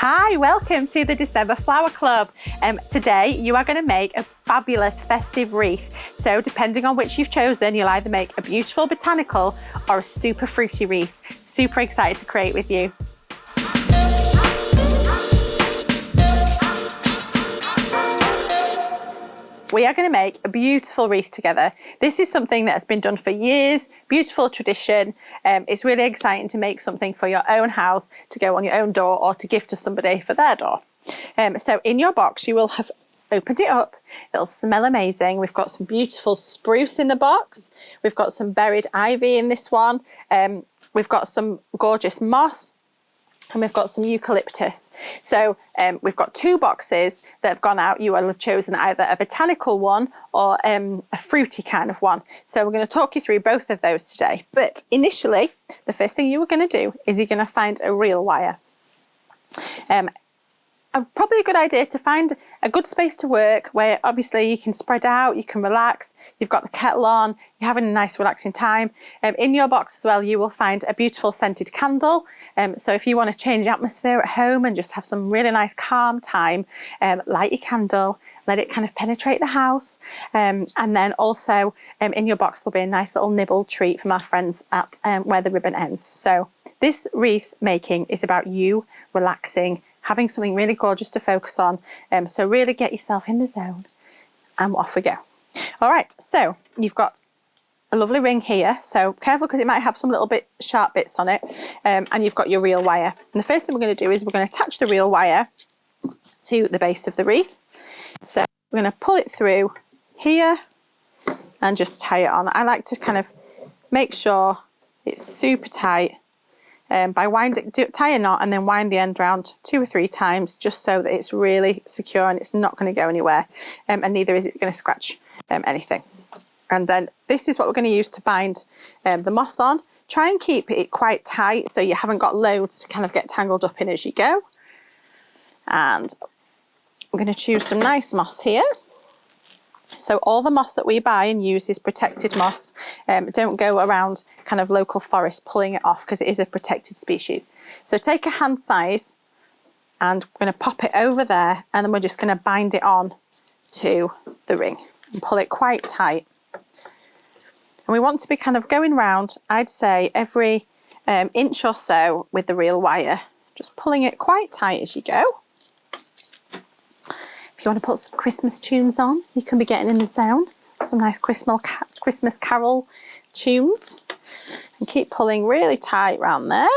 Hi, welcome to the December Flower Club. Today you are going to make a fabulous festive wreath. So depending on which you've chosen, you'll either make a beautiful botanical or a super fruity wreath. Super excited to create with you. We are going to make a beautiful wreath together. This is something that has been done for years, beautiful tradition. It's really exciting to make something for your own house, to go on your own door or to gift to somebody for their door. So in your box, you will have opened it up. It'll smell amazing. We've got some beautiful spruce in the box. We've got some buried ivy in this one. We've got some gorgeous moss. And we've got some eucalyptus. So we've got two boxes that have gone out. You will have chosen either a botanical one or a fruity kind of one. So we're going to talk you through both of those today. But initially, the first thing you are going to do is you're going to find a reel wire. Probably a good idea to find a good space to work where obviously you can spread out, you can relax, you've got the kettle on, you're having a nice relaxing time. In your box as well, you will find a beautiful scented candle. So if you want to change the atmosphere at home and just have some really nice calm time, light your candle, let it kind of penetrate the house. And then also in your box, there'll be a nice little nibble treat from our friends at where the ribbon ends. So this wreath making is about you relaxing, having something really gorgeous to focus on. So really get yourself in the zone and off we go. All right, so you've got a lovely ring here. So careful because it might have some little bit sharp bits on it. And you've got your reel wire. And the first thing we're going to do is we're going to attach the reel wire to the base of the wreath. So we're going to pull it through here and just tie it on. I like to kind of make sure it's super tight. By tie a knot and then wind the end round 2 or 3 times just so that it's really secure and it's not going to go anywhere, and neither is it going to scratch anything. And then this is what we're going to use to bind the moss on. Try and keep it quite tight so you haven't got loads to kind of get tangled up in as you go. And we're going to choose some nice moss here. So all the moss that we buy and use is protected moss. Don't go around kind of local forest pulling it off because it is a protected species. So take a hand size and we're going to pop it over there and then we're just going to bind it on to the ring and pull it quite tight. And we want to be kind of going round, I'd say every inch or so with the reel wire, just pulling it quite tight as you go. If you want to put some Christmas tunes on, you can be getting in the zone. Some nice Christmas carol tunes. And keep pulling really tight round there.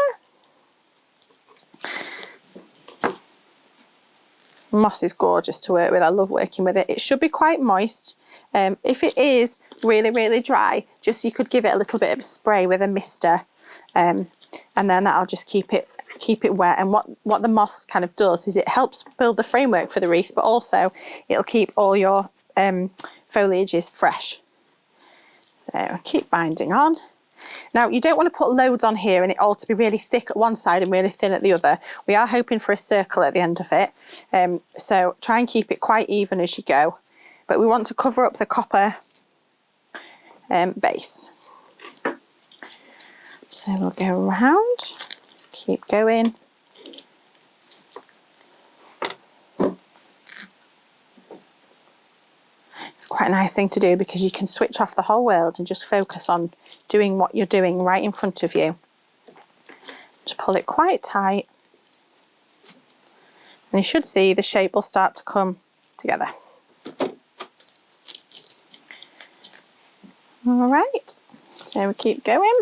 Moss is gorgeous to work with. I love working with it. It should be quite moist. If it is really, really dry, just you could give it a little bit of spray with a mister. And then that'll just keep it wet. And what the moss kind of does is it helps build the framework for the wreath, but also it'll keep all your foliages fresh. So keep binding on. Now you don't want to put loads on here and it all to be really thick at one side and really thin at the other. We are hoping for a circle at the end of it. So try and keep it quite even as you go. But we want to cover up the copper base. So we'll go around. Keep going. It's quite a nice thing to do because you can switch off the whole world and just focus on doing what you're doing right in front of you. Just pull it quite tight. And you should see the shape will start to come together. All right, so we keep going.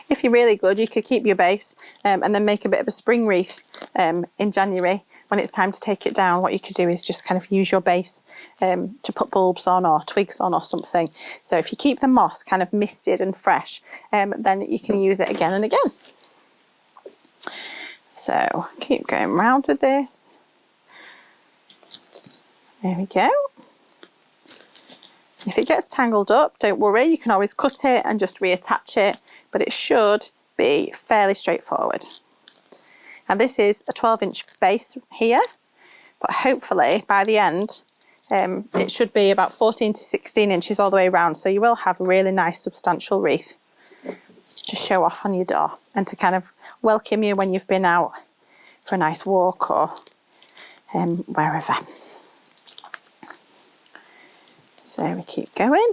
If you're really good, you could keep your base and then make a bit of a spring wreath in January. When it's time to take it down, what you could do is just kind of use your base to put bulbs on or twigs on or something. So if you keep the moss kind of misted and fresh, then you can use it again and again. So keep going round with this. There we go. If it gets tangled up, don't worry, you can always cut it and just reattach it, but it should be fairly straightforward. And this is a 12-inch base here, but hopefully by the end it should be about 14 to 16 inches all the way around, so you will have a really nice substantial wreath to show off on your door and to kind of welcome you when you've been out for a nice walk or wherever. So we keep going.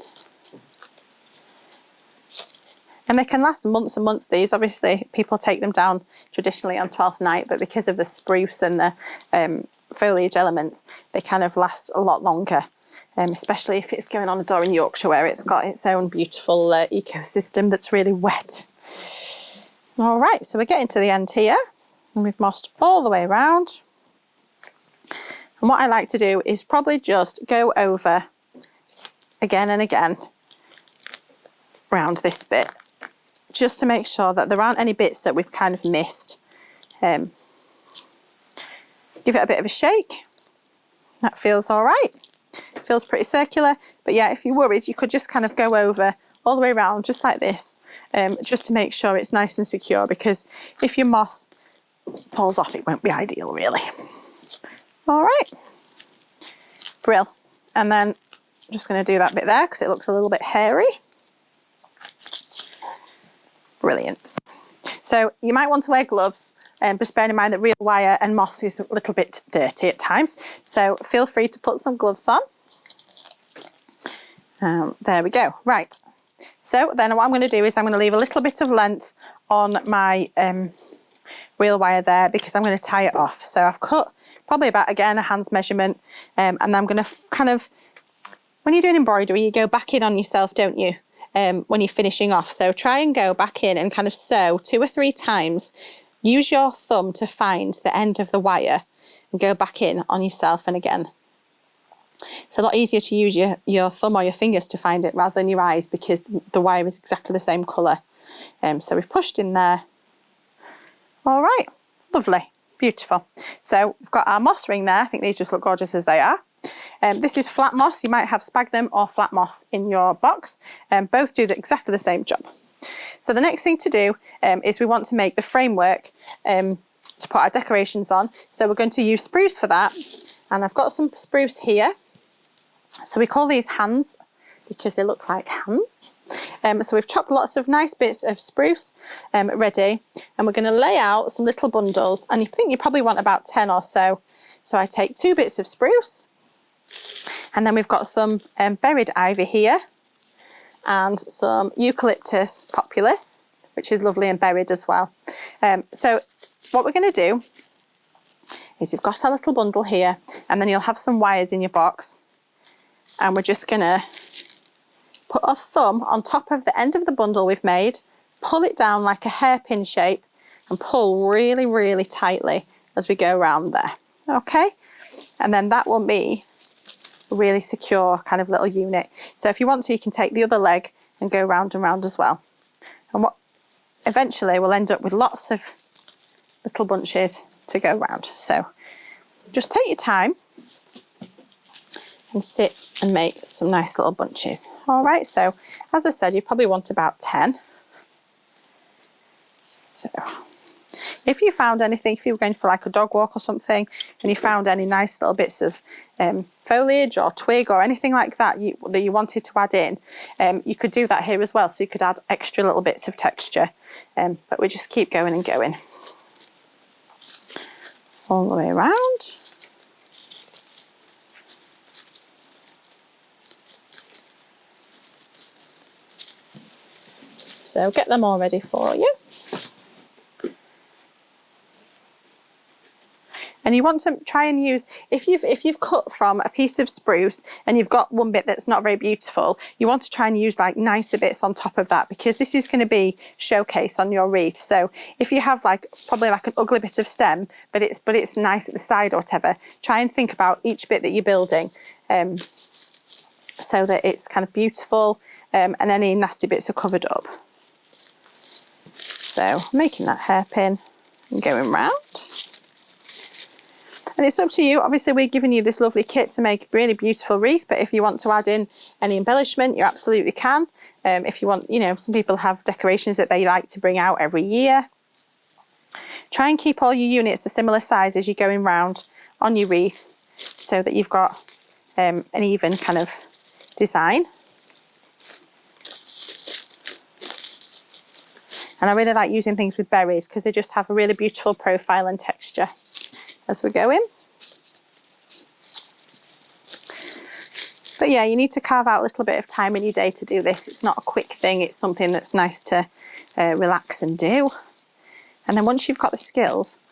And they can last months and months, these. Obviously, people take them down traditionally on 12th night, but because of the spruce and the foliage elements, they kind of last a lot longer, especially if it's going on a door in Yorkshire where it's got its own beautiful ecosystem that's really wet. All right, so we're getting to the end here, and we've mossed all the way around. And what I like to do is probably just go over again and again around this bit, just to make sure that there aren't any bits that we've kind of missed. Give it a bit of a shake. That feels all right. Feels pretty circular, but yeah, if you're worried, you could just kind of go over all the way around just like this, just to make sure it's nice and secure, because if your moss falls off, it won't be ideal really. All right, brill. And then I'm just going to do that bit there because it looks a little bit hairy. Brilliant. So you might want to wear gloves, just bearing in mind that real wire and moss is a little bit dirty at times. So feel free to put some gloves on. There we go. Right. So then what I'm going to do is I'm going to leave a little bit of length on my real wire there, because I'm going to tie it off. So I've cut probably about, again, a hand's measurement, and I'm going to kind of, when you're doing embroidery, you go back in on yourself, don't you? When you're finishing off. So try and go back in and kind of sew 2 or 3 times. Use your thumb to find the end of the wire and go back in on yourself and again. It's a lot easier to use your thumb or your fingers to find it rather than your eyes, because the wire is exactly the same colour. So we've pushed in there. All right, lovely, beautiful. So we've got our moss ring there. I think these just look gorgeous as they are. This is flat moss. You might have sphagnum or flat moss in your box. Both do exactly the same job. So the next thing to do is we want to make the framework to put our decorations on. So we're going to use spruce for that. And I've got some spruce here. So we call these hands because they look like hands. So we've chopped lots of nice bits of spruce ready. And we're going to lay out some little bundles. And you think you probably want about 10 or so. So I take 2 bits of spruce. And then we've got some buried ivy here and some eucalyptus populus, which is lovely and buried as well. So what we're going to do is we've got our little bundle here, and then you'll have some wires in your box, and we're just going to put our thumb on top of the end of the bundle we've made, pull it down like a hairpin shape, and pull really, really tightly as we go around there. Okay, and then that will be a really secure kind of little unit. So if you want to, you can take the other leg and go round and round as well. And what eventually we'll end up with lots of little bunches to go round. So just take your time and sit and make some nice little bunches. All right, so as I said, you probably want about 10. So if you found anything, if you were going for like a dog walk or something, and you found any nice little bits of foliage or twig or anything like that that you wanted to add in, you could do that here as well. So you could add extra little bits of texture, but we just keep going and going all the way around. So get them all ready for you. And you want to try and use, if you've cut from a piece of spruce and you've got one bit that's not very beautiful, you want to try and use like nicer bits on top of that, because this is going to be showcase on your wreath. So if you have like probably like an ugly bit of stem, but it's nice at the side or whatever, try and think about each bit that you're building, so that it's kind of beautiful, and any nasty bits are covered up. So making that hairpin and going round. And it's up to you. Obviously, we're giving you this lovely kit to make a really beautiful wreath, but if you want to add in any embellishment, you absolutely can. If you want, you know, some people have decorations that they like to bring out every year. Try and keep all your units a similar size as you're going round on your wreath, so that you've got an even kind of design. And I really like using things with berries because they just have a really beautiful profile and texture. as we're going. But yeah, you need to carve out a little bit of time in your day to do this. It's not a quick thing. It's something that's nice to relax and do. And then once you've got the skills,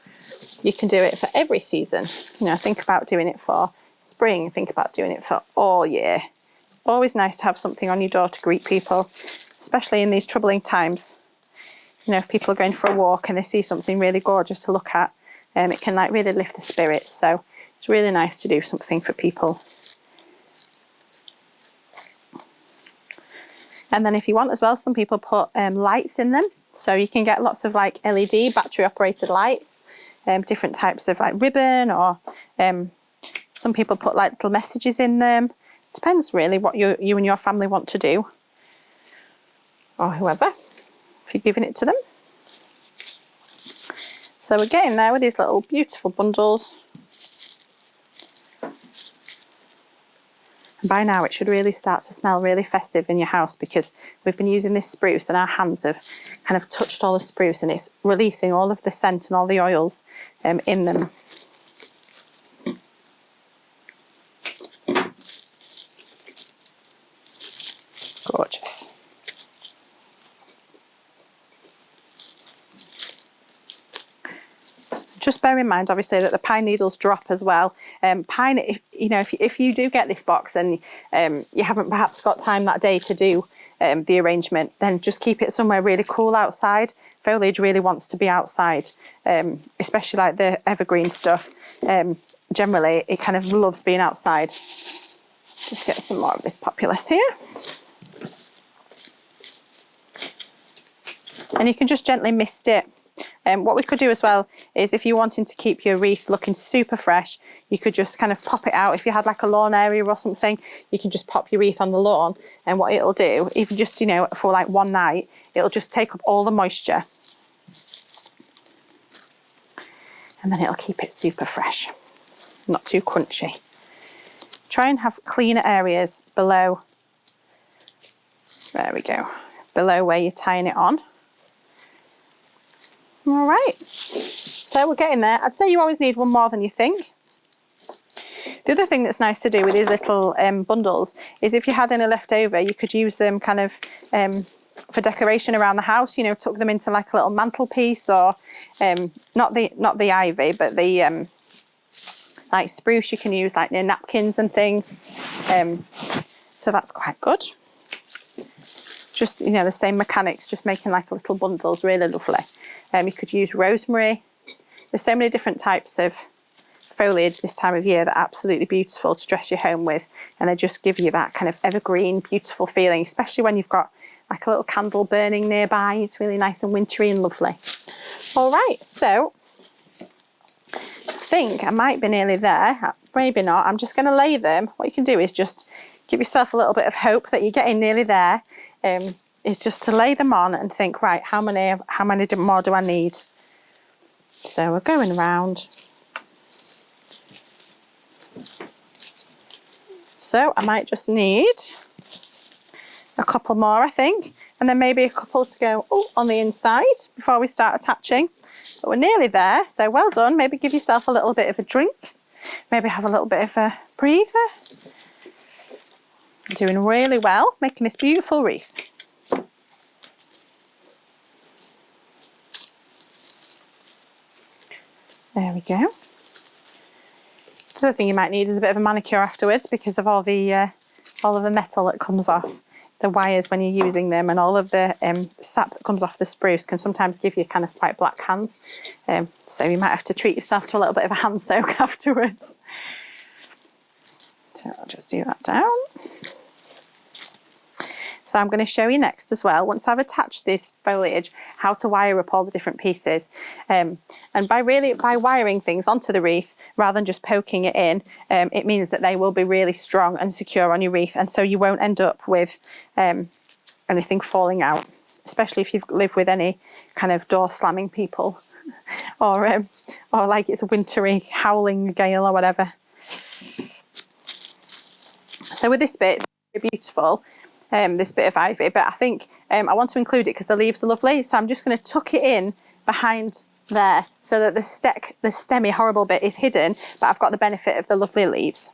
you can do it for every season. You know, think about doing it for spring. Think about doing it for all year. It's always nice to have something on your door to greet people, especially in these troubling times. You know, if people are going for a walk and they see something really gorgeous to look at, it can like really lift the spirits. So it's really nice to do something for people. And then if you want as well, some people put lights in them. So you can get lots of like LED battery operated lights, different types of like ribbon, or some people put like little messages in them. Depends really what you and your family want to do, or whoever, if you're giving it to them. So we're getting there with these little beautiful bundles. And by now it should really start to smell really festive in your house, because we've been using this spruce and our hands have kind of touched all the spruce and it's releasing all of the scent and all the oils in them. Gorgeous. Just bear in mind, obviously, that the pine needles drop as well. Pine, if you do get this box and you haven't perhaps got time that day to do the arrangement, then just keep it somewhere really cool outside. Foliage really wants to be outside, especially like the evergreen stuff. Generally, it kind of loves being outside. Just get some more of this populus here. And you can just gently mist it. What we could do as well is, if you're wanting to keep your wreath looking super fresh, you could just kind of pop it out. If you had like a lawn area or something, you can just pop your wreath on the lawn, and what it'll do, even just, you know, for like one night, it'll just take up all the moisture. And then it'll keep it super fresh, not too crunchy. Try and have cleaner areas below, there we go, below where you're tying it on. All right, so we're getting there. I'd say you always need one more than you think. The other thing that's nice to do with these little bundles is, if you had any left over, you could use them kind of for decoration around the house. You know, tuck them into like a little mantelpiece, or not the ivy, but the like spruce. You can use like near napkins and things. So that's quite good. Just, you know, the same mechanics, just making like little bundles, really lovely. You could use rosemary. There's so many different types of foliage this time of year that are absolutely beautiful to dress your home with, and they just give you that kind of evergreen, beautiful feeling, especially when you've got like a little candle burning nearby. It's really nice and wintry and lovely. All right, so I think I might be nearly there, maybe not. I'm just going to lay them. What you can do is just give yourself a little bit of hope that you're getting nearly there. Is just to lay them on and think, right, how many more do I need? So we're going round. So I might just need a couple more, I think, and then maybe a couple to go on the inside before we start attaching. But we're nearly there, so well done. Maybe give yourself a little bit of a drink. Maybe have a little bit of a breather. Doing really well, making this beautiful wreath. There we go. The other thing you might need is a bit of a manicure afterwards, because of all of the metal that comes off the wires when you're using them, and all of the sap that comes off the spruce can sometimes give you kind of quite black hands. So you might have to treat yourself to a little bit of a hand soak afterwards. So I'll just do that down. So I'm going to show you next as well, once I've attached this foliage, how to wire up all the different pieces. And by wiring things onto the wreath, rather than just poking it in, it means that they will be really strong and secure on your wreath, and so you won't end up with anything falling out, especially if you've lived with any kind of door slamming people or like it's a wintry howling gale or whatever. So with this bit, it's very beautiful. This bit of ivy, but I think I want to include it because the leaves are lovely, so I'm just going to tuck it in behind there, so that the stemmy horrible bit is hidden, but I've got the benefit of the lovely leaves.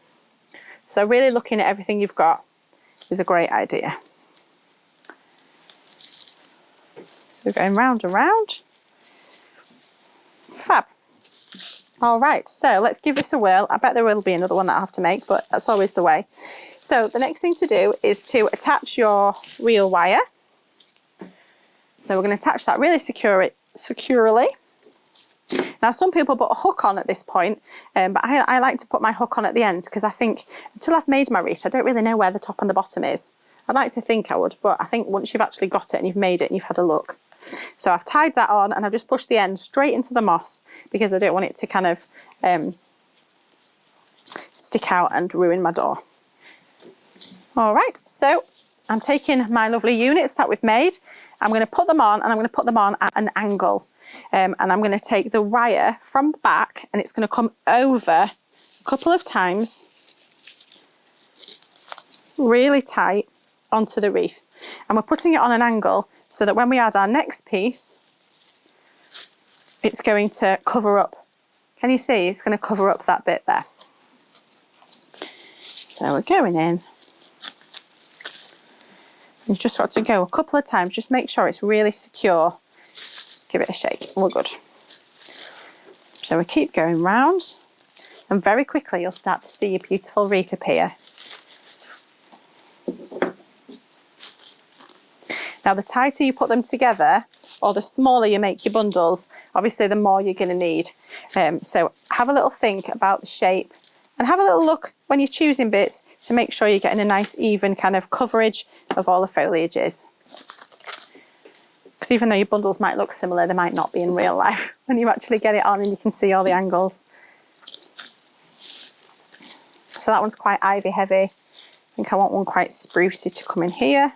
So really looking at everything you've got is a great idea. So going round and round. Fab. All right, so let's give this a whirl. I bet there will be another one that I have to make, but that's always the way. So the next thing to do is to attach your reel wire. So we're going to attach that really securely. Now some people put a hook on at this point, but I like to put my hook on at the end, because I think until I've made my wreath, I don't really know where the top and the bottom is. I'd like to think I would, but I think once you've actually got it and you've made it and you've had a look. So I've tied that on and I've just pushed the end straight into the moss, because I don't want it to kind of stick out and ruin my door. All right, so I'm taking my lovely units that we've made. I'm going to put them on, and I'm going to put them on at an angle. And I'm going to take the wire from the back, and it's going to come over a couple of times, really tight, onto the wreath. And we're putting it on an angle so that when we add our next piece, it's going to cover up. Can you see? It's going to cover up that bit there. So we're going in. You've just got to go a couple of times, just make sure it's really secure. Give it a shake, we're good. So we keep going round, and very quickly you'll start to see your beautiful wreath appear. Now the tighter you put them together, or the smaller you make your bundles, obviously the more you're going to need. So have a little think about the shape, and have a little look when you're choosing bits to make sure you're getting a nice even kind of coverage of all the foliages. Because even though your bundles might look similar, they might not be in real life when you actually get it on and you can see all the angles. So that one's quite ivy heavy. I think I want one quite sprucey to come in here.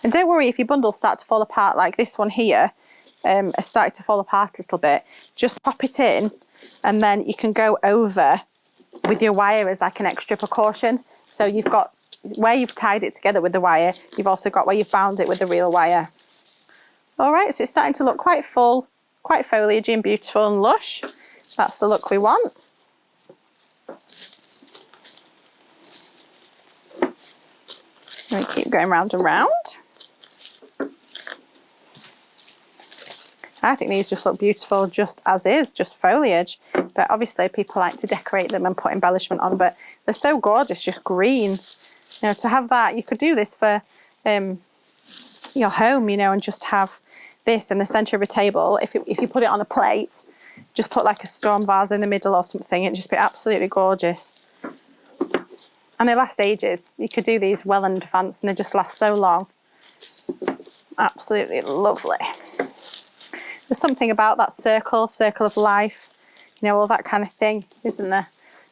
And don't worry if your bundles start to fall apart, like this one here has started to fall apart a little bit. Just pop it in, and then you can go over with your wire as like an extra precaution. So you've got where you've tied it together with the wire, you've also got where you've bound it with the reel wire. All right, so it's starting to look quite full, quite foliagey and beautiful and lush. That's the look we want. And we keep going round and round. I think these just look beautiful just as is, just foliage. But obviously people like to decorate them and put embellishment on, but they're so gorgeous, just green. You know, to have that, you could do this for your home, you know, and just have this in the centre of a table. If you put it on a plate, just put like a storm vase in the middle or something, it'd just be absolutely gorgeous. And they last ages. You could do these well in advance and they just last so long. Absolutely lovely. There's something about that circle of life, you know, all that kind of thing, isn't there?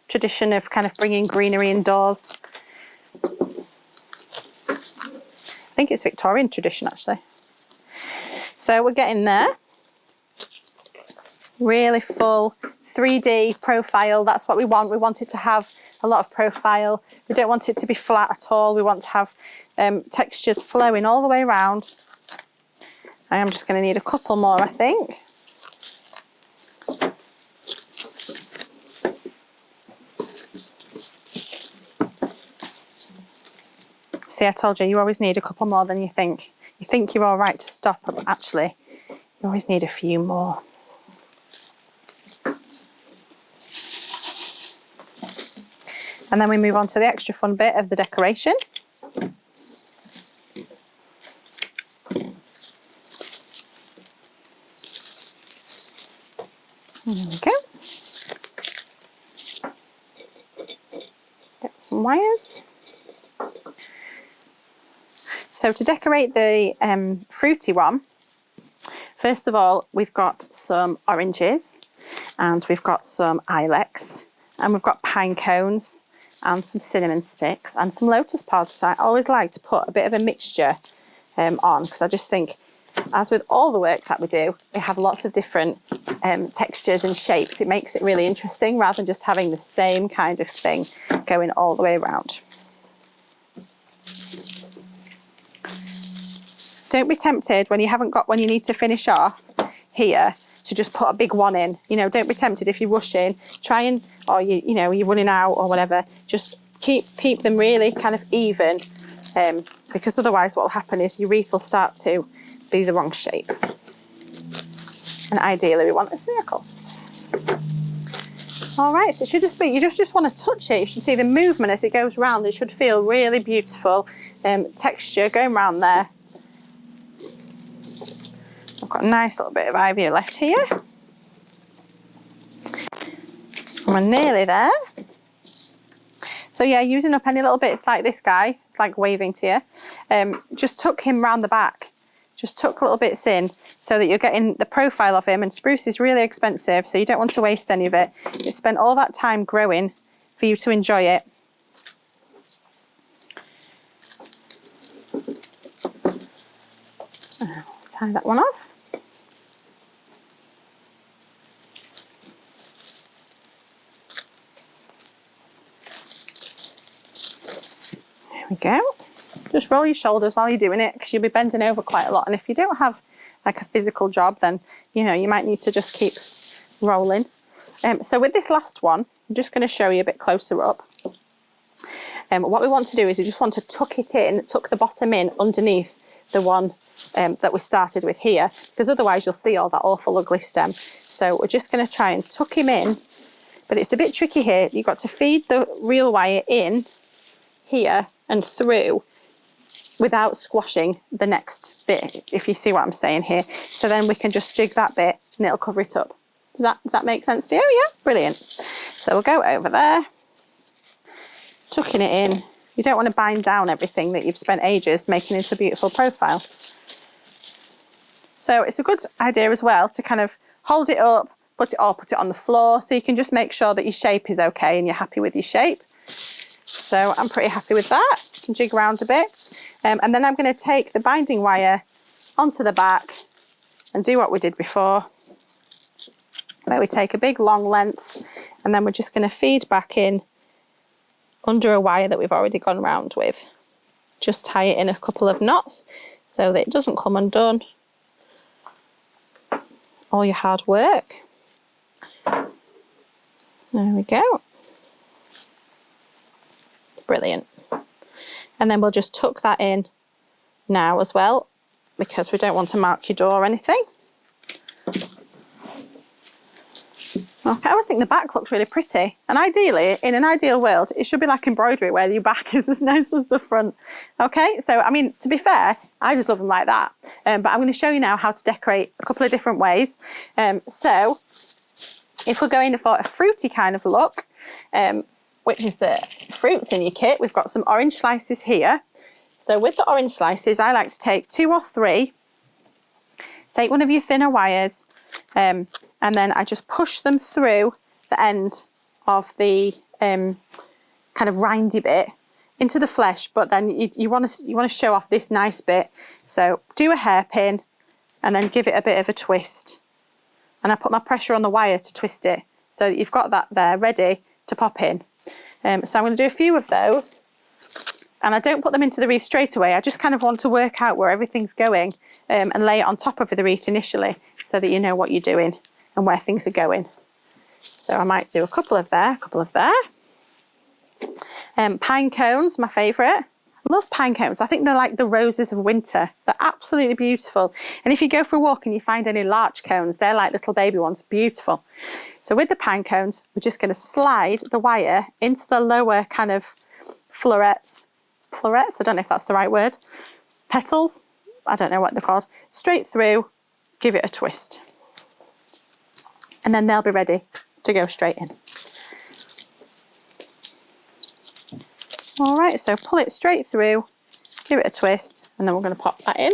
Tradition of kind of bringing greenery indoors. I think it's Victorian tradition, actually. So we're getting there. Really full 3D profile. That's what we want. We want it to have a lot of profile. We don't want it to be flat at all. We want to have textures flowing all the way around. I am just going to need a couple more, I think. See, I told you, you always need a couple more than you think. You think you're all right to stop, but actually, you always need a few more. And then we move on to the extra fun bit of the decoration. There we go. Get some wires. So to decorate the fruity one, first of all, we've got some oranges, and we've got some ilex, and we've got pine cones, and some cinnamon sticks, and some lotus pods. So I always like to put a bit of a mixture on, because I just think, as with all the work that we do, we have lots of different textures and shapes. It makes it really interesting rather than just having the same kind of thing going all the way around. Don't be tempted when you haven't got, when you need to finish off here, to just put a big one in. You know, don't be tempted if you're rushing. Try and, or you're running out or whatever. Just keep them really kind of even, because otherwise what will happen is your wreath will start to be the wrong shape. And ideally we want a circle. All right, so it should just be, you just want to touch it. You should see the movement as it goes round. It should feel really beautiful texture going around there. I've got a nice little bit of ivy left here. And we're nearly there. So yeah, using up any little bits like this guy, it's like waving to you. Just tuck him round the back. Just tuck little bits in so that you're getting the profile of him. And spruce is really expensive, so you don't want to waste any of it. You spent all that time growing for you to enjoy it. So, tie that one off. There we go. Just roll your shoulders while you're doing it, because you'll be bending over quite a lot. And if you don't have like a physical job, then you might need to just keep rolling. So with this last one, I'm just going to show you a bit closer up. What we want to do is we just want to tuck it in, tuck the bottom in underneath the one that we started with here, because otherwise you'll see all that awful ugly stem. So we're just going to try and tuck him in, but it's a bit tricky here. You've got to feed the reel wire in here and through without squashing the next bit, if you see what I'm saying here. So then we can just jig that bit and it'll cover it up. Does that make sense to you? Yeah, brilliant. So we'll go over there, tucking it in. You don't want to bind down everything that you've spent ages making into a beautiful profile. So it's a good idea as well to kind of hold it up, put it on the floor, so you can just make sure that your shape is okay and you're happy with your shape. So I'm pretty happy with that. You can jig around a bit. And then I'm going to take the binding wire onto the back and do what we did before, where we take a big long length and then we're just going to feed back in under a wire that we've already gone round with. Just tie it in a couple of knots so that it doesn't come undone. All your hard work. There we go. Brilliant. And then we'll just tuck that in now as well, because we don't want to mark your door or anything. Okay, I always think the back looks really pretty, and ideally, in an ideal world, it should be like embroidery where your back is as nice as the front. Okay, so I mean, to be fair, I just love them like that. But I'm going to show you now how to decorate a couple of different ways. So if we're going for a fruity kind of look, which is the fruits in your kit, we've got some orange slices here. So with the orange slices, I like to take 2 or 3, take one of your thinner wires, and then I just push them through the end of the kind of rindy bit into the flesh, but then you want to show off this nice bit. So do a hairpin and then give it a bit of a twist. And I put my pressure on the wire to twist it. So you've got that there ready to pop in. So I'm going to do a few of those, and I don't put them into the wreath straight away. I just kind of want to work out where everything's going and lay it on top of the wreath initially so that you know what you're doing and where things are going. So I might do a couple of there, a couple of there. Pine cones, my favourite. I love pine cones. I think they're like the roses of winter. They're absolutely beautiful. And if you go for a walk and you find any larch cones, they're like little baby ones, beautiful. So with the pine cones, we're just going to slide the wire into the lower kind of florets, I don't know if that's the right word, petals, I don't know what they're called, straight through, give it a twist. And then they'll be ready to go straight in. All right, so pull it straight through, give it a twist, and then we're going to pop that in.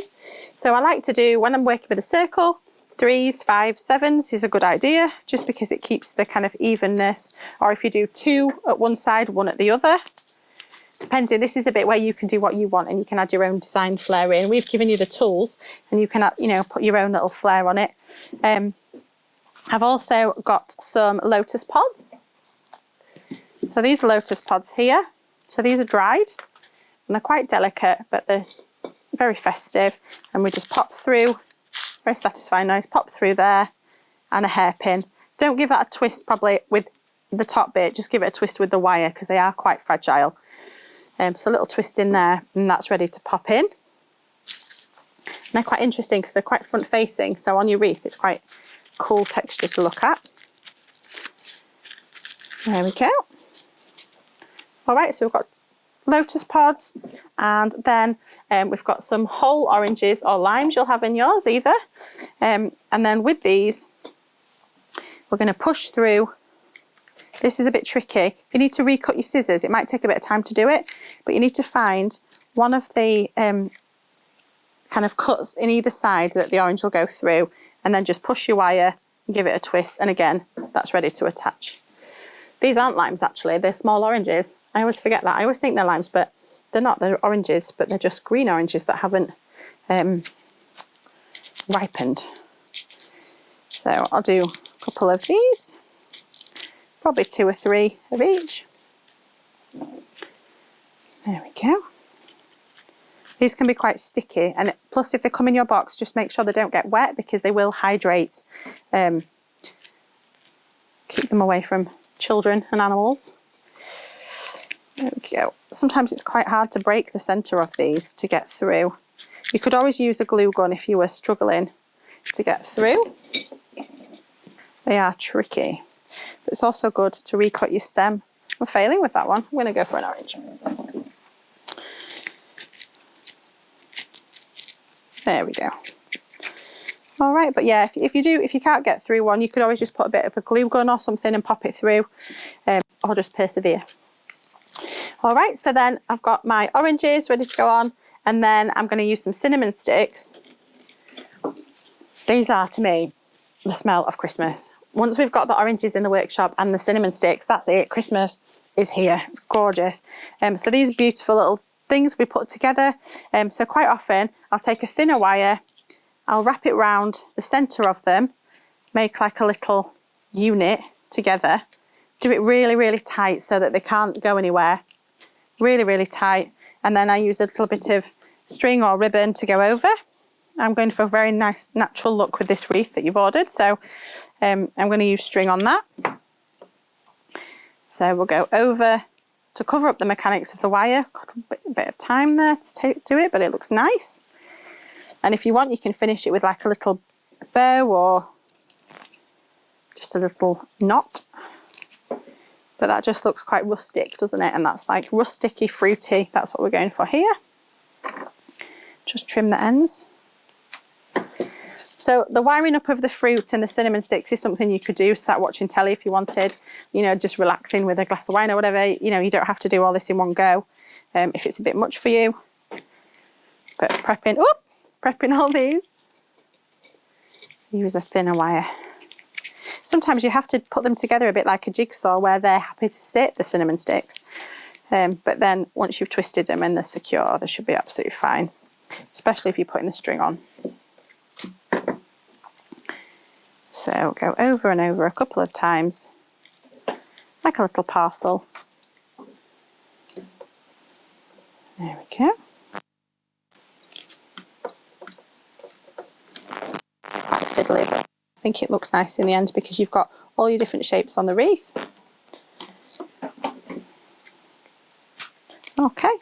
So I like to do, when I'm working with a circle, 3s, 5s, 7s is a good idea, just because it keeps the kind of evenness. Or if you do 2 at one side, 1 at the other, depending, this is a bit where you can do what you want and you can add your own design flair in. We've given you the tools and you can, put your own little flair on it. I've also got some Lotus Pods. So these are Lotus Pods here. So these are dried and they're quite delicate, but they're very festive. And we just pop through, very satisfying noise, pop through there and a hairpin. Don't give that a twist probably with the top bit, just give it a twist with the wire because they are quite fragile. So a little twist in there and that's ready to pop in. And they're quite interesting because they're quite front facing, so on your wreath it's quite cool texture to look at. There we go. All right, so we've got Lotus Pods, and then we've got some whole oranges or limes you'll have in yours either. And then with these, we're going to push through. This is a bit tricky. You need to recut your scissors. It might take a bit of time to do it, but you need to find one of the kind of cuts in either side that the orange will go through, and then just push your wire and give it a twist, and again, that's ready to attach. These aren't limes actually, they're small oranges. I always forget that. I always think they're limes, but they're not. They're oranges, but they're just green oranges that haven't ripened. So I'll do a couple of these, probably 2 or 3 of each. There we go. These can be quite sticky, and plus if they come in your box, just make sure they don't get wet because they will hydrate. Keep them away from children and animals. There we go. Sometimes it's quite hard to break the centre of these to get through. You could always use a glue gun if you were struggling to get through. They are tricky. But it's also good to recut your stem. I'm failing with that one. I'm going to go for an orange. There we go. All right, but yeah, if you can't get through one, you could always just put a bit of a glue gun or something and pop it through, or just persevere. All right, so then I've got my oranges ready to go on, and then I'm going to use some cinnamon sticks. These are, to me, the smell of Christmas. Once we've got the oranges in the workshop and the cinnamon sticks, that's it. Christmas is here. It's gorgeous. So these beautiful little things we put together. So quite often I'll take a thinner wire, I'll wrap it round the centre of them, make like a little unit together, do it really, really tight so that they can't go anywhere. Really, really tight. And then I use a little bit of string or ribbon to go over. I'm going for a very nice natural look with this wreath that you've ordered. So I'm going to use string on that. So we'll go over to cover up the mechanics of the wire. Got a bit of time there to do it, but it looks nice. And if you want, you can finish it with like a little bow or just a little knot. But that just looks quite rustic, doesn't it? And that's like rusticy, fruity. That's what we're going for here. Just trim the ends. So the wiring up of the fruit and the cinnamon sticks is something you could do, sat watching telly if you wanted, you know, just relaxing with a glass of wine or whatever. You know, you don't have to do all this in one go if it's a bit much for you. But prepping all these, use a thinner wire. Sometimes you have to put them together a bit like a jigsaw where they're happy to sit, the cinnamon sticks. But then once you've twisted them and they're secure, they should be absolutely fine, especially if you're putting the string on. So go over and over a couple of times, like a little parcel. There we go. Quite fiddly, but I think it looks nice in the end because you've got all your different shapes on the wreath. Okay,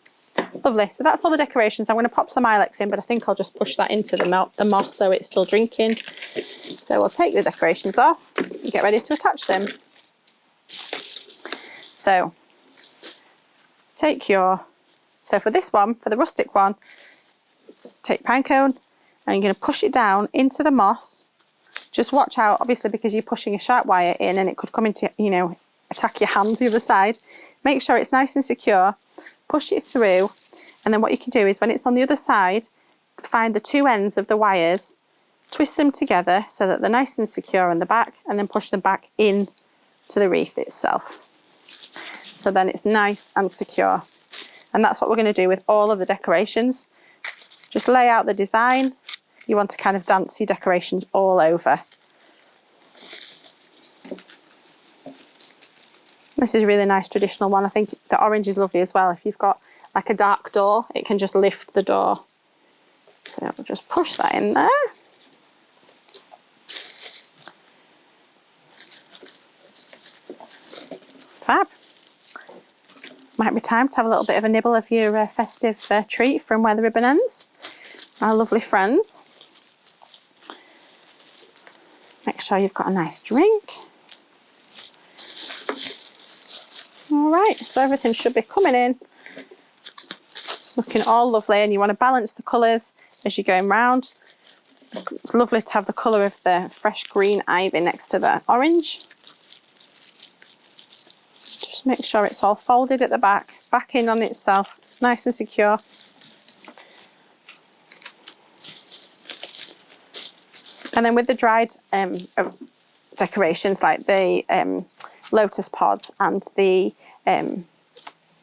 lovely. So that's all the decorations. I'm going to pop some Ilex in, but I think I'll just push that into the moss so it's still drinking. So we'll take the decorations off and get ready to attach them. So for this one, for the rustic one, take pine cone and you're going to push it down into the moss. Just watch out, obviously, because you're pushing a sharp wire in and it could come into, you know, attack your hand the other side. Make sure it's nice and secure, push it through, and then what you can do is when it's on the other side, find the two ends of the wires, twist them together so that they're nice and secure on the back, and then push them back in to the wreath itself. So then it's nice and secure. And that's what we're going to do with all of the decorations. Just lay out the design. You want to kind of dance your decorations all over. This is a really nice traditional one. I think the orange is lovely as well. If you've got like a dark door, it can just lift the door. So we'll just push that in there. fab. Might be time to have a little bit of a nibble of your festive treat from where the ribbon ends. Our lovely friends. Make sure you've got a nice drink. All right, so everything should be coming in, looking all lovely, and you want to balance the colours as you're going round. It's lovely to have the colour of the fresh green ivy next to the orange. Just make sure it's all folded at the back in on itself, nice and secure. And then with the dried decorations like the Lotus Pods and the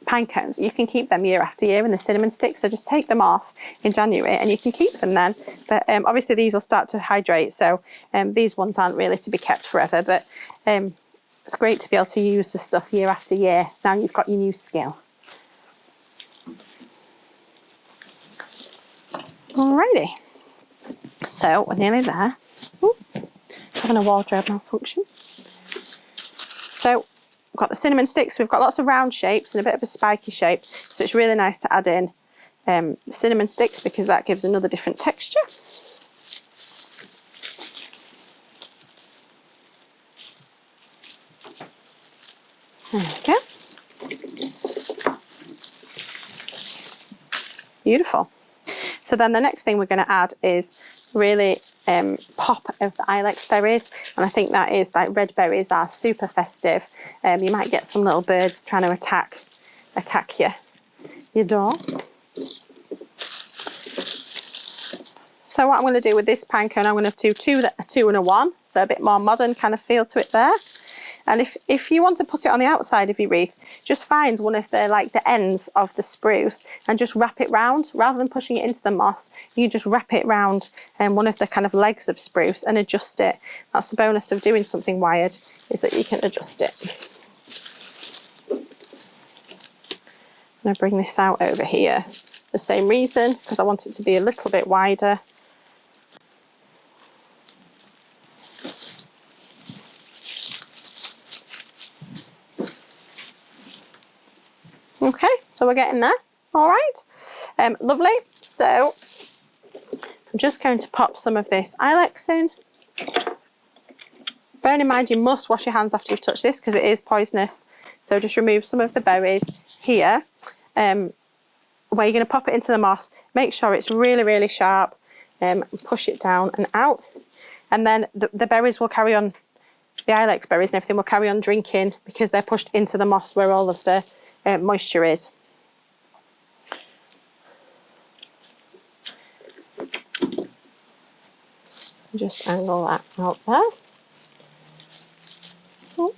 Pinecones, you can keep them year after year, in the cinnamon sticks, so just take them off in January and you can keep them then. But obviously these will start to hydrate, so these ones aren't really to be kept forever, but it's great to be able to use the stuff year after year. Now you've got your new skill. Alrighty, so we're nearly there. Ooh, having a wardrobe malfunction. So we've got the cinnamon sticks, we've got lots of round shapes and a bit of a spiky shape, so it's really nice to add in the cinnamon sticks because that gives another different texture. There we go. Beautiful. So then the next thing we're going to add is really pop of the Ilex berries, and I think that is like red berries are super festive. You might get some little birds trying to attack your door. So what I'm going to do with this pinecone, I'm going to do a 2 and a 1, so a bit more modern kind of feel to it there. And if you want to put it on the outside of your wreath, just find one of the ends of the spruce and just wrap it round. Rather than pushing it into the moss, you just wrap it round one of the kind of legs of spruce and adjust it. That's the bonus of doing something wired, is that you can adjust it. I'm going to bring this out over here. The same reason, because I want it to be a little bit wider. Okay, so we're getting there. All right, lovely. So I'm just going to pop some of this Ilex in. Bearing in mind you must wash your hands after you've touched this because it is poisonous. So just remove some of the berries here. Where you're going to pop it into the moss, make sure it's really, really sharp. Push it down and out. And then the berries will carry on, the Ilex berries and everything will carry on drinking because they're pushed into the moss where all of the moisture is. Just angle that out there. Oh.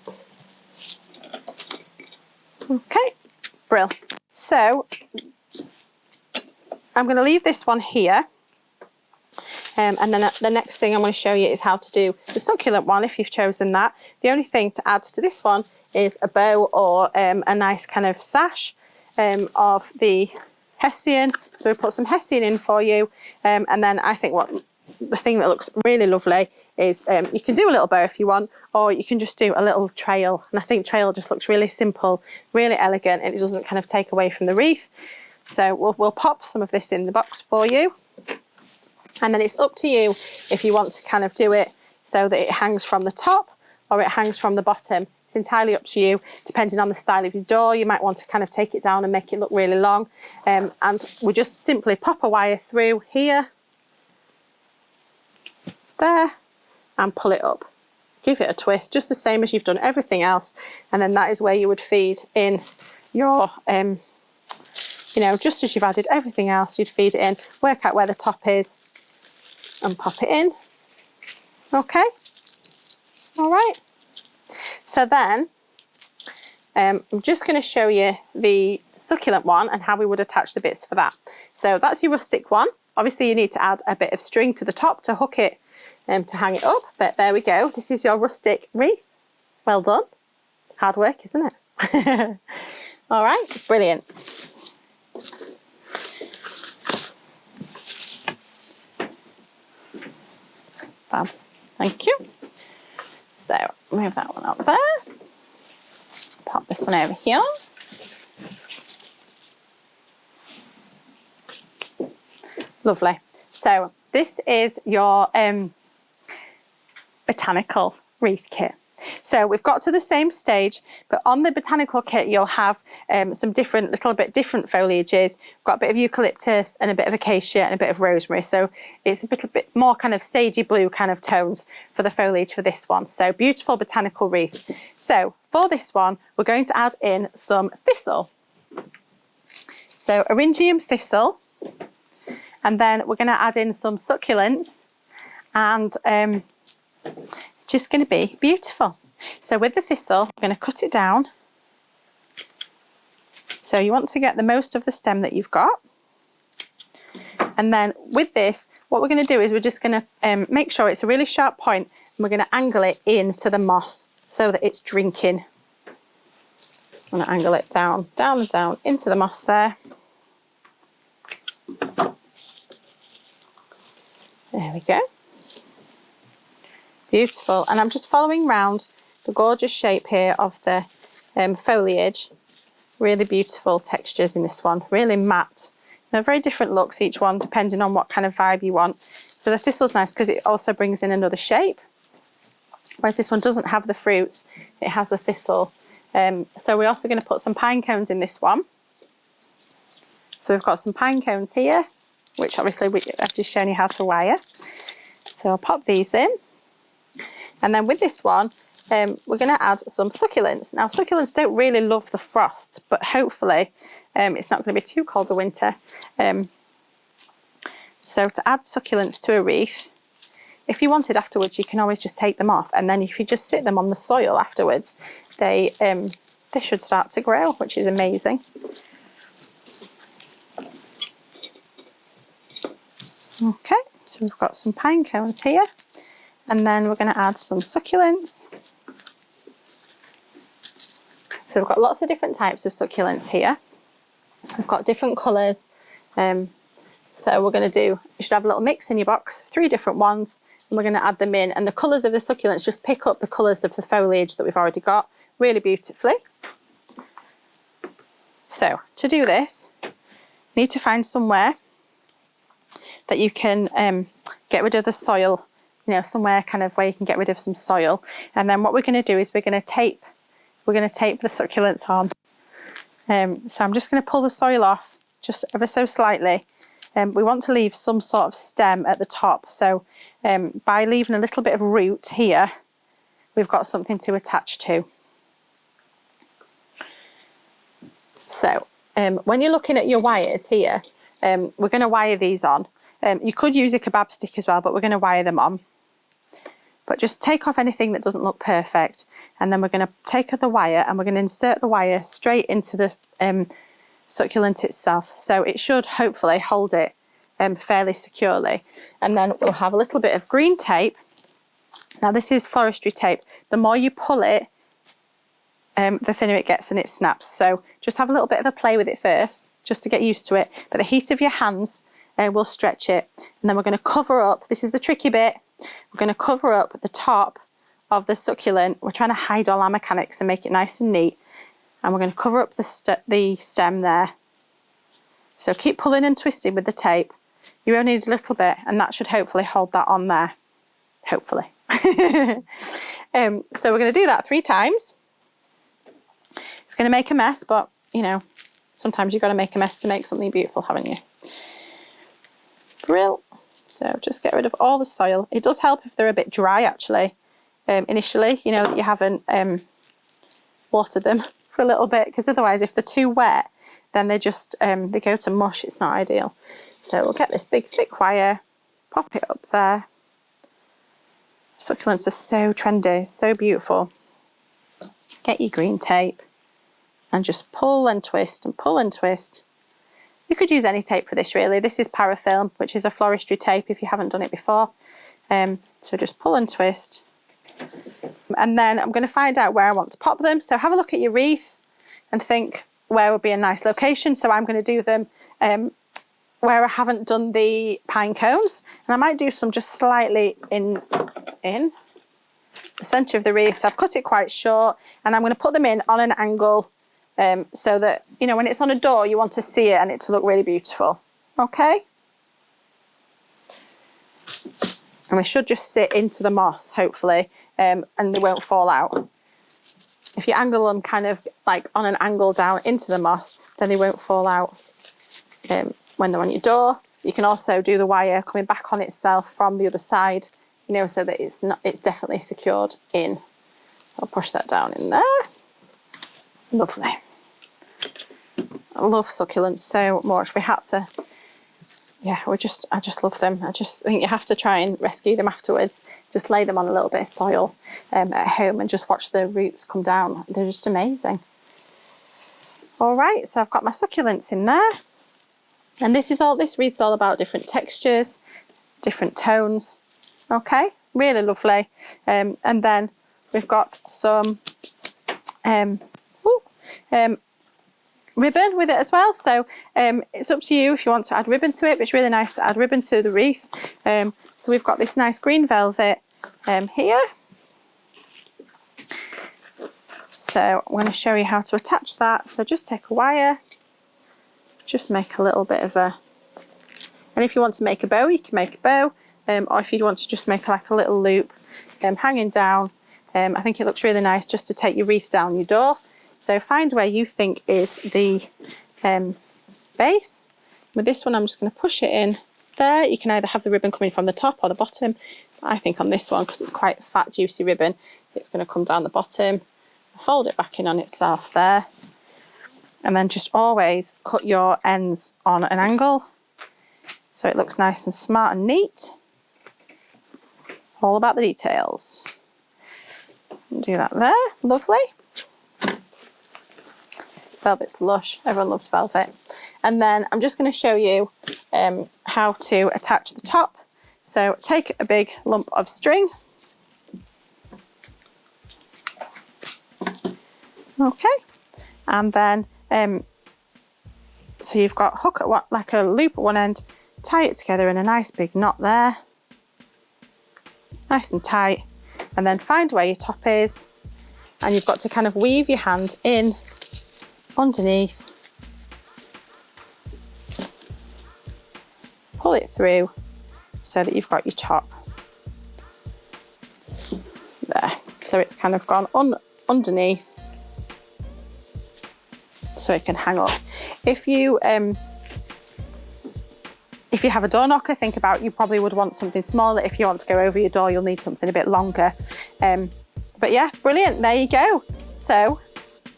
Okay, brill. So I'm going to leave this one here. And then the next thing I'm going to show you is how to do the succulent one if you've chosen that. The only thing to add to this one is a bow or a nice kind of sash of the Hessian. So we put some Hessian in for you. And then I think the thing that looks really lovely is you can do a little bow if you want, or you can just do a little trail. And I think trail just looks really simple, really elegant, and it doesn't kind of take away from the wreath. So we'll pop some of this in the box for you. And then it's up to you if you want to kind of do it so that it hangs from the top or it hangs from the bottom. It's entirely up to you, depending on the style of your door. You might want to kind of take it down and make it look really long. And we just simply pop a wire through here, there, and pull it up. Give it a twist, just the same as you've done everything else. And then that is where you would feed in your, you know, just as you've added everything else, you'd feed it in, work out where the top is, and pop it in. Okay, all right. So then I'm just going to show you the succulent one and how we would attach the bits for that. So that's your rustic one. Obviously you need to add a bit of string to the top to hook it to hang it up, but there we go. This is your rustic wreath. Well done. Hard work, isn't it? All right, brilliant. Fab. Thank you. So move that one up there. Pop this one over here. Lovely. So this is your Botanical Wreath Kit. So we've got to the same stage, but on the Botanical Kit you'll have some little bit different foliages. We've got a bit of eucalyptus and a bit of acacia and a bit of rosemary. So it's a little bit more kind of sagey blue kind of tones for the foliage for this one. So beautiful Botanical Wreath. So for this one, we're going to add in some thistle. So Eryngium thistle, and then we're going to add in some succulents, and it's just going to be beautiful. So with the thistle, we're going to cut it down. So you want to get the most of the stem that you've got. And then with this, what we're going to do is we're just going to make sure it's a really sharp point, and we're going to angle it into the moss so that it's drinking. I'm going to angle it down, down and down into the moss there. There we go. Beautiful. And I'm just following round the gorgeous shape here of the foliage. Really beautiful textures in this one, really matte. They're very different looks, each one, depending on what kind of vibe you want. So the thistle's nice because it also brings in another shape, whereas this one doesn't have the fruits, it has the thistle. So we're also going to put some pine cones in this one. So we've got some pine cones here, which obviously I've just shown you how to wire. So I'll pop these in. And then with this one, we're going to add some succulents. Now succulents don't really love the frost, but hopefully it's not going to be too cold a winter. So to add succulents to a wreath, if you wanted afterwards, you can always just take them off, and then if you just sit them on the soil afterwards, they should start to grow, which is amazing. Okay, so we've got some pine cones here, and then we're going to add some succulents. So we've got lots of different types of succulents here. We've got different colours. So we're going to you should have a little mix in your box, 3 different ones, and we're going to add them in. And the colours of the succulents just pick up the colours of the foliage that we've already got really beautifully. So to do this, you need to find somewhere that you can get rid of the soil, you know, somewhere kind of where you can get rid of some soil. And then what we're going to do is we're going to tape the succulents on. So I'm just going to pull the soil off just ever so slightly. We want to leave some sort of stem at the top. So by leaving a little bit of root here, we've got something to attach to. So when you're looking at your wires here, we're going to wire these on. You could use a kebab stick as well, but we're going to wire them on. But just take off anything that doesn't look perfect, and then we're going to take the wire and we're going to insert the wire straight into the succulent itself. So it should hopefully hold it fairly securely. And then we'll have a little bit of green tape. Now this is floristry tape. The more you pull it, the thinner it gets and it snaps. So just have a little bit of a play with it first, just to get used to it. But the heat of your hands will stretch it. And then we're going to cover up, this is the tricky bit, we're going to cover up the top of the succulent. We're trying to hide all our mechanics and make it nice and neat. And we're going to cover up the stem there. So keep pulling and twisting with the tape. You only need a little bit, and that should hopefully hold that on there. Hopefully. So we're going to do that 3 times. It's going to make a mess, but you know, sometimes you've got to make a mess to make something beautiful, haven't you? Brill. So just get rid of all the soil. It does help if they're a bit dry actually, initially, you know, that you haven't watered them for a little bit, because otherwise if they're too wet, then they just, they go to mush. It's not ideal. So we'll get this big thick wire, pop it up there. Succulents are so trendy, so beautiful. Get your green tape and just pull and twist and pull and twist. You could use any tape for this really. This is parafilm, which is a floristry tape if you haven't done it before. So just pull and twist. And then I'm going to find out where I want to pop them. So have a look at your wreath and think where would be a nice location. So I'm going to do them where I haven't done the pine cones. And I might do some just slightly in the centre of the wreath. So I've cut it quite short, and I'm going to put them in on an angle so that, you know, when it's on a door, you want to see it and it to look really beautiful. Okay? And they should just sit into the moss, hopefully, and they won't fall out. If you angle them kind of like on an angle down into the moss, then they won't fall out when they're on your door. You can also do the wire coming back on itself from the other side, you know, so that it's definitely secured in. I'll push that down in there. Lovely. I love succulents so much. We had to, yeah, I just love them. I just think you have to try and rescue them afterwards. Just lay them on a little bit of soil at home and just watch the roots come down. They're just amazing. All right, so I've got my succulents in there. And this wreath's all about different textures, different tones. Okay, really lovely. And then we've got some ribbon with it as well. So it's up to you if you want to add ribbon to it, but it's really nice to add ribbon to the wreath. So we've got this nice green velvet here. So I'm going to show you how to attach that. So just take a wire, just make a little bit of a, and if you want to make a bow, you can make a bow, or if you want to just make like a little loop hanging down. I think it looks really nice just to take your wreath down your door. So find where you think is the base. With this one, I'm just going to push it in there. You can either have the ribbon coming from the top or the bottom. I think on this one, because it's quite fat, juicy ribbon, it's going to come down the bottom. Fold it back in on itself there. And then just always cut your ends on an angle so it looks nice and smart and neat. All about the details. Do that there. Lovely. Velvet's lush. Everyone loves velvet. And then I'm just going to show you how to attach the top. So take a big lump of string. Okay. And then so you've got hook at like a loop at one end, tie it together in a nice big knot there. Nice and tight. And then find where your top is. And you've got to kind of weave your hand in underneath, pull it through so that you've got your top there. So it's kind of gone underneath so it can hang up. If you have a door knocker, think about, you probably would want something smaller. If you want to go over your door, you'll need something a bit longer. But yeah, brilliant, there you go. So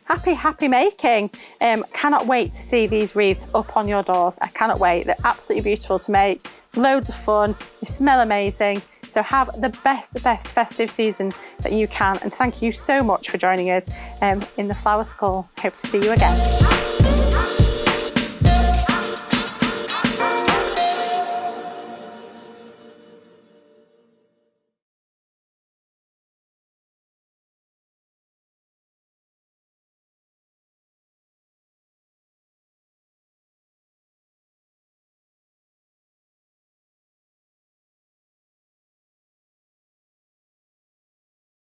happy making. Cannot wait to see these wreaths up on your doors. I cannot wait. They're absolutely beautiful to make. Loads of fun. They smell amazing. So have the best festive season that you can. And thank you so much for joining us in the Flower School. Hope to see you again.